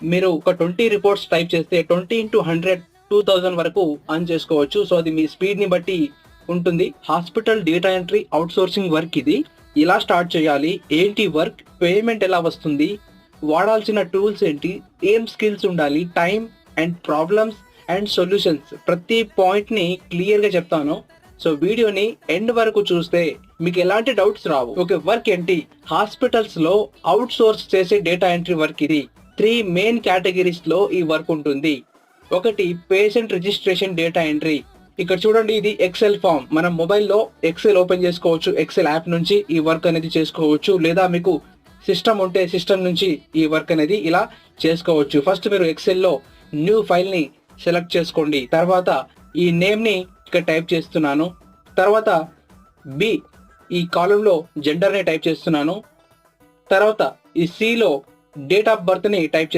మీరు ఒక 20 reports type చేస్తే 20 × 100 2000 వరకు అర్న్ చేసుకోవచ్చు. సో అది మీ స్పీడ్ ని బట్టి ఉంటుంది. Hospital data entry out sourcing work ఇది. ఎలా స్టార్ట్ చేయాలి, ఏంటి వర్క్, పేమెంట్ ఎలా వస్తుంది, వాడాల్సిన టూల్స్ ఏంటి, ఏం స్కిల్స్ ఉండాలి, time and problems and solutions, ప్రతి పాయింట్ ని క్లియర్ గా చెప్తాను. సో వీడియోని ఎండ్ వరకు చూస్తే మీకు ఎలాంటి డౌట్స్ రావు. ఓకే, వర్క్ ఏంటి? హాస్పిటల్స్ లో అవుట్ సోర్స్ చేసే డేటా ఎంట్రీ వర్క్ ఇది. 3 మెయిన్ కేటగిరీస్ లో ఈ వర్క్ ఉంటుంది. ఒకటి పేషెంట్ రిజిస్ట్రేషన్ డేటా ఎంట్రీ. ఇక్కడ చూడండి, ఇది ఎక్సెల్ ఫామ్. మనం మొబైల్లో ఎక్సెల్ ఓపెన్ చేసుకోవచ్చు. ఎక్సెల్ యాప్ నుంచి ఈ వర్క్ అనేది చేసుకోవచ్చు, లేదా మీకు సిస్టమ్ ఉంటే సిస్టమ్ నుంచి ఈ వర్క్ అనేది ఇలా చేసుకోవచ్చు. ఫస్ట్ మీరు ఎక్సెల్లో న్యూ ఫైల్ ని సెలెక్ట్ చేసుకోండి. తర్వాత ఈ నేమ్ ని ఇక్కడ టైప్ చేస్తున్నాను. తర్వాత బి ఈ కాలంలో జెండర్ ని టైప్ చేస్తున్నాను. తర్వాత ఈ సి లో డేట్ ఆఫ్ బర్త్ ని టైప్